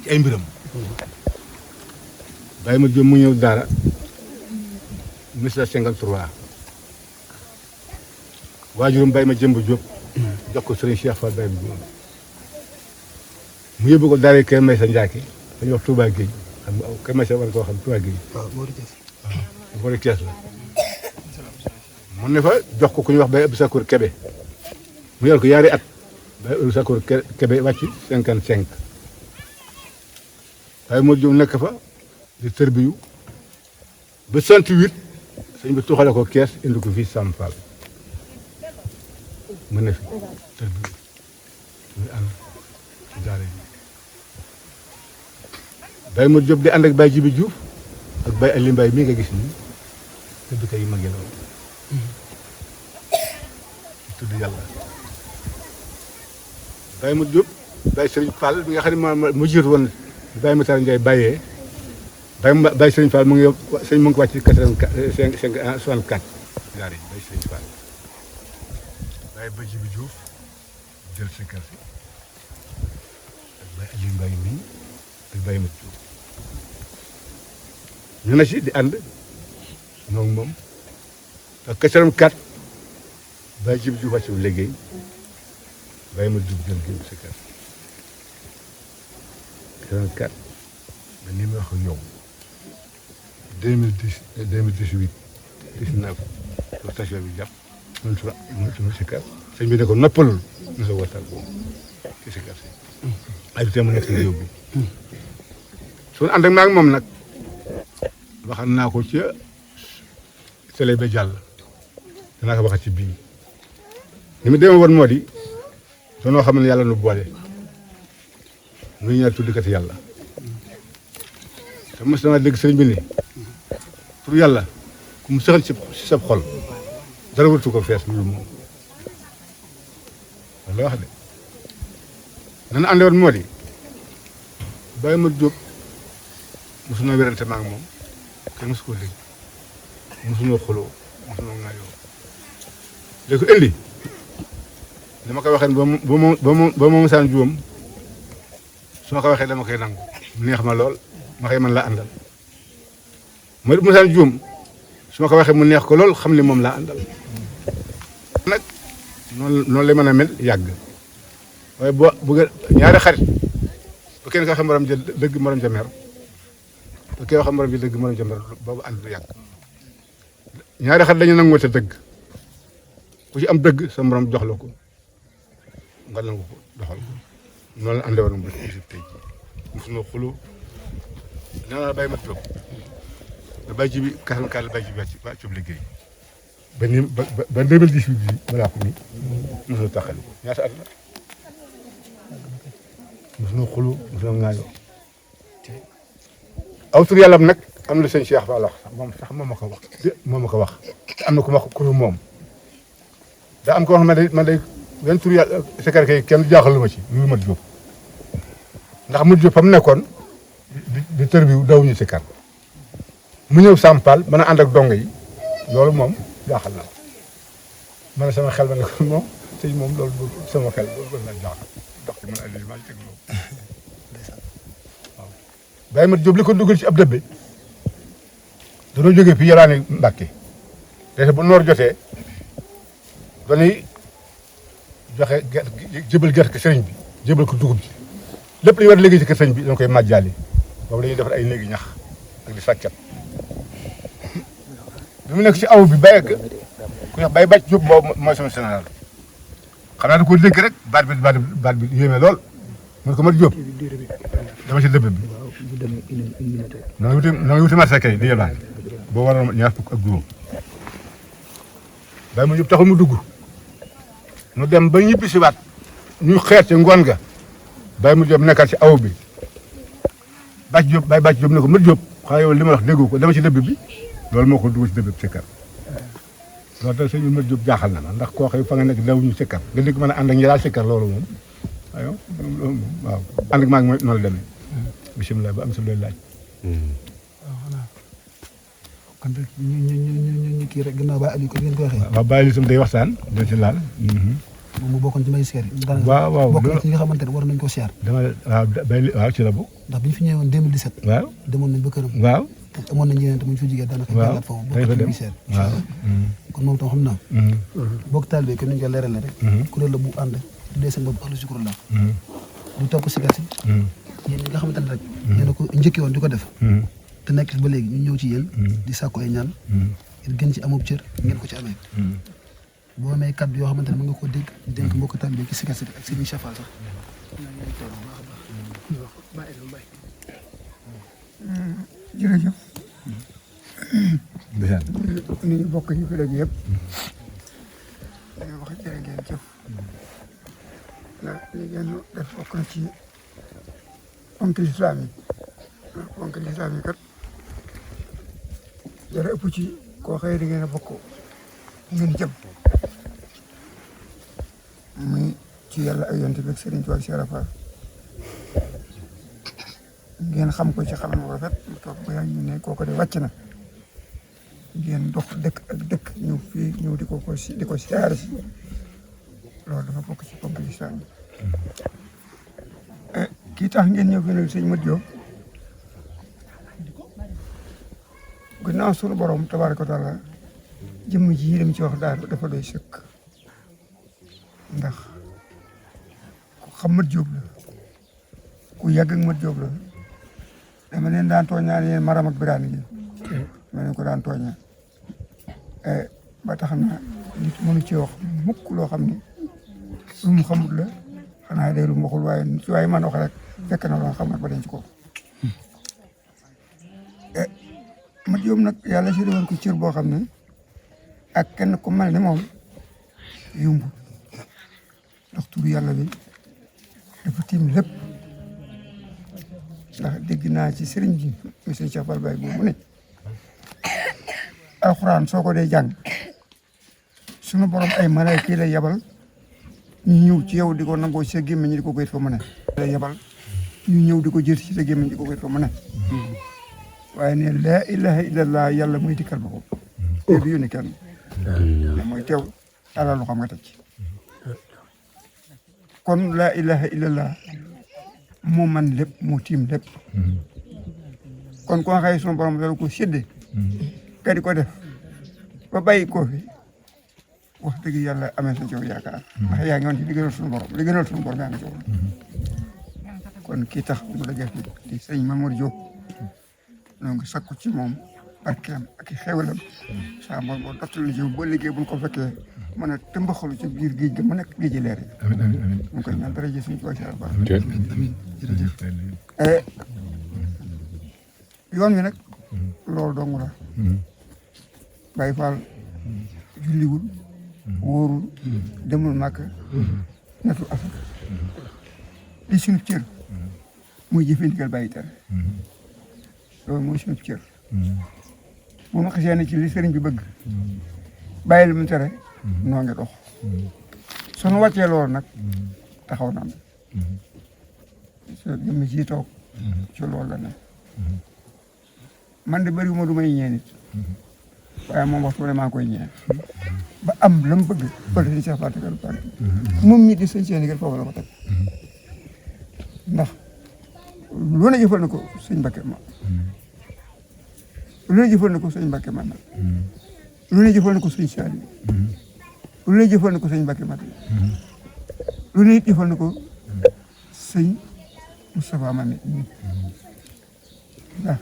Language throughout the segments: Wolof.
ci ay mbiram bàyyi ma jëm mu ñëw daara 1953 waajuram bàyyi ma jëmb Jóob jox ko Sëriñ Cheikh Fall Baye bu Jóob mu yóbbu ko daara Kër Maysa Njaake dañuy wax Touba Gueye xam nga Kër Maysa war koo xam Touba Gueye waaw boori Kees la mu ne fa jox ko ku ñuy wax Baye Abdou Sakour Kébé mu yor ko yaari at Baye Abdou Sakour Kébé wàcc 55 waaye moo jóg nekk fa di tërbiyu ba 68 sëñ bi tuxale ko Kees indi ko fii Sam Fall mu ne fi tërbiyu muy ànd ci daara ji Baye Modou Diop di ànd ak Baye Jibi Diouf ak Baye Ali Mbaye mii nga gis nii tëbbkat yi mag yi loolu tudd yàlla Baye Modou Diop Baye Serigne Fall bi nga xam ne mu jiitu woon Baye Matar Ndiaye bàyyee Baye Serigne Fall mu ngi sëñ mu ngi wàcc 64 daara yi Baye Serigne Fall Baye Ba Jibi Diouf jël si kër si ak Baye Ali Mbaye mii ak Baye Modou Diop ñu na si di ànd moom moom ak 84 Baye Jibi Diouf wàcc liggéey Baye Modou Diop jël génn si kër 84 ba ni ma wax ak yow 2010 2018 19 ba station bi jàpp mënut si kër sëñ bi ne ko noppalul na sa waxtaan boobu ci si kër si ay bi mu nekk si yóbbu suñu ànd ak maa ngi moom nag waxal naa ko ca télé ba jàll danaa ko waxat ci bii ni mu demee woon moo di doonoo xam ne yàlla nu boole muy ñaar tuddkat yàlla te mos naa dégg sëriñ bi ni pour yàlla ku mu saxal si sab xol dara wërtu ko fees lu moom loolu la wax de nana ànde woon moo di Baye Modou Diop mosunoo werante maa ngi moom kenn mosu koo dégg mosunoo xuloo mosunoo ŋaayoo léegi ko indi li ma ko waxee ba ma mosaan juum su ma ko waxee dama koy nangu mu neex ma lool ma xëy man laa àndal ma mosaan juum su ma ko waxee mu neex ko lool xam ni moom laa àndal nag noonu la mën a mel yàgg waaye boo bëgg ñaari xarit ba kenn ko xam morom ja dëgg morom ja mer ba kenn xam morom ja dëgg morom ja mer boobu ànd du yàgg ñaari xarit dañu nangu te dëgg ku ci am dëgg sa morom jox la ko nga nangu ko doxal ko noonu la àndee woon ba ci tey mosuñu xulu nee naa Baye Mat Diop da Baye ji bi 44 la Baye ji bi wàcc liggéey ba ni ba 2018 bi balaa ko nii mosuñu taxali ñaata at la mosuñu xulu mosuñu ŋaayoo aw tur yàlla nag am na sëñ Cheikh Fall wax moom ma ko wax moom ma ko wax te am na ku ma ko moom daa am ko wax man day wenn tur yàlla secret kenn jaaxalu ma ci lu Mat Diop ndax Mat Diop fa mu nekkoon di tër bi dawuñu si kar mu ñëw Sampal mën a ànd ak dong yi loolu moom jaaxal na ma ne sama xel ma ne ko moom sëñ moom loolu sama xel loolu la jaaxal dox ci mën a maa teg loolu waaw Baye Mat Diop li ko dugal ci ab dëbbe dañoo jógee fii Yaraani Mbàkke te bu noor jotee dañuy joxe jébal gerte gi sëriñ bi jébal ko dugub ji lépp li ñu war a liggéey ci kër sëriñ bi dañ koy màjjaale boobu la ñuy defar ay néegi ñax ak di sàkket bi mu nekk ci aw bi bay ku wax bay bàcc Jóob boobu mooy sama général xam naa da ko dégg rek baat bi yéeme lool mu ne ko mat Jóob dama ci dëbb bi na nga wuti marché kay di yelwaan boo waroon ñaar fukk ak juróom bay ma Jóob taxul mu dugg nu dem ba ñibbi si waat ñu xeet ci ngoon ga bay mu Jóob nekkal ci aw bi bàcc Jóob bay bàcc Jóob ne ko mat Jóob xanaa yow li ma wax déggu ko dama ci dëbb bi loolu moo ko dugg ci dëbb bi sikkar loolu daal sëñ mat Jóob jaaxal na ma ndax koo xëy fa nga nekk dawuñu sikkar nga dégg mën a ànd ak ñi daal sikkar loolu moom ayo waaw ànd ak maa ngi mooy noonu la demee bisimilah ba am sa looy laaj waaw xanaa kon rek ñu kii rek gannaaw ba Aliou ko ngeen ko waxee waaw bàyyi li sam day waxtaan dina ci laal moom mu bokkoon ci may seer yi waaw bokk na ci ñi nga xamante ne war nañ ko seer dama waaw ci la bokk ndax bi ñu fi ñëwoon 2017 waaw demoon nañ ba këram waaw te amoon nañ ñeneen te muñ fi jigéen daanaka jàngat foofu bokk ci may seer waaw kon moom tam xam naa bokk taal bi comme ni ñu ko leerale rek kuréel la bu ànd tuddee seen bopp ahlu zikru la di topp si gàtt yéen ñi nga xamante ne rek yéen a ko njëkki woon di ko def te nekk ba léegi ñu ñëw ci yéen di sàkku ay ñaan ngeen gën ci amub cër ngeen ko ci amee boo amee kàddu yoo xamante ne mën nga koo dégg dénk mbokk taal bi ci si gàtt ak seen i chafal sax jërëjëf ni ñu bokk ñu fi léegi yëpp dañoo wax jërë ngeen jëf ndax li ngeen def bokk na ci ponk lislaam yi ponk lislaam yi kat dara ëpp ci koo xëy di ngeen a bokk ngeen jëm muy ci yàlla ak yonent bi ak Sëriñ Tuubaa ak Cheikh Rafal ngeen xam ko ci xamal bu rafet mu toog ba yàgg ñu ne kooku de wàcc na ngeen dox dëkk ak dëkk ñëw fii ñëw di ko siyaare si loolu dafa bokk ci ponk lislaam yi kii tax ngeen ñëw fi nag sëñ Mat Jóob gannaaw sunu borom tabaaraka wa taala jëmm ji dem ci wax daal dafa doy sëkk ndax ku xam Mat Jóob la ku yàgg ak Mat Jóob la dama leen daan tooñaan yéen maram ak biraan gi ma leen ko daan tooñaan ba tax na nit mënu ci wax mukk loo xam ne lu mu xamut la xanaa day lu mu waxul waaye man wax rek fekk na loo xamat ba denc ko Mat Jóob nag yàlla si woon ko cër boo xam ne ak kenn ku mel ni moom yombul ndax turu yàlla bi dafa tiim lépp ndax dégg naa ci sëriñ bi monsieur Cheikh Fall Baye boobu mu ne alxuraan soo ko dee jàng sunu borom ay malaayka yi lay yabal ñu ñëw ci yow di ko nangoo ci sa gémmiñ di ko koy fa mu ne lay yabal ñu ñëw di ko jël ci sa gémmiñ di ko koy fa mu ne waaye ne laa ilaha illallah yàlla muy dikkal ba ko te du yónni kenn mooy teew alal lu xam nga teg ci kon laa ilaha illallah moo man lépp moo tiim lépp kon koo xëy sunu borom dala ko sédde ka di ko def ba bàyyi koo fi wax dëgg yàlla amee sa coow yaakaar ndax yaa ngi woon ci li gënal sunu borom li gënal sunu borom yaa ngi coow kon kii tax mu dajee fi di sëñ Mamadou Diop ñoo ngi sakku ci moom barkeem ak i xewalam saa moom boo dottal na ci ba liggéey bu ñu ko fekkee mën a tëmbaxalu ci biir géej gi mu nekk géej gi leer yi mu koy ñaan dara ji suñu ci wàcc baax jërëjëf yoon wi nag loolu dong la Baye Fall julliwul wóorul demul màkk natu affaire li suñu cër muy jëfe ndigal bàyyi tere loolu mooy suñu cër bu ma xasee ne ci li sëriñ bi bëgg bàyyi li mu tere noo ngi dox sunu wàccee loolu nag taxaw na so jëmm ji toog ci loolu la ne man de bëriwuma du may ñee nit waaye moom waxtu ne maa koy ñee ba am la mu bëgg bëgg di Cheikh Fatou Kër Fatou moom ñi di sëñ seen ndigal foofu la ko teg ndax lu ne jëfal na ko sëñ Mbakke ma lu ne jëfal na ko sëñ Mbakke man lu ne jëfal na ko sëñ Saliou lu ne jëfal na ko sëñ Mbakke mat lu ne defal na ko sëñ Moustapha Mame ndax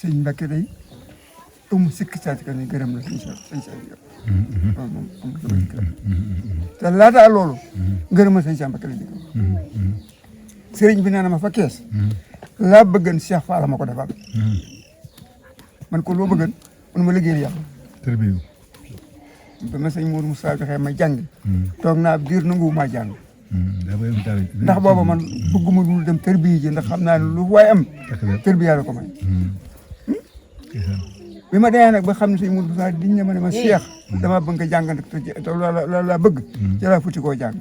sëñ Mbacke day amu sikk saa ci kan gërëm la sëñ Cheikh loolu moom amul sama gërëm te laata loolu ngërëmal sëñ Cheikh Mbacke la jóge sëriñ bi nee na ma fa kees laa bëggan Cheikh Fall ma ko defal man ko loo bëggan mun ma liggéeyal yàlla tërbiyu ba ma sëñ Mourou Moussa joxee ma jàng toog naa biir nangu maa jàng ndax booba man bëgguma lu dem tërbiyi ji ndax xam naa ne lu waay am tërbiya la ko may bi ma demee nag ba xam ne sëñ Mourou Moussa diñ ne ma ne ma Cheikh dama bëgg nga jàng nag te loolu laa bëgg ci laa futti koo jàng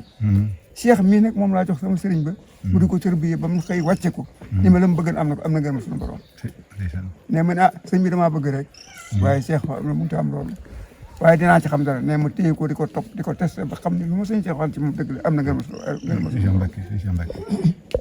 Cheikh mii nag moom laa jox sama sëriñ ba mu di ko tërbiye ba mu xëy wàcce ko ni ma la mu bëggan am na ngërëm suñu borom ne man sëñ bi damaa bëgg rek waaye Cheikh mënut a am loolu waaye dinaa ci xam dara ne ma téye ko di ko topp di ko testé ba xam ne lu ma sëñ Cheikh waxal ci moom dëgg la am na ngërëm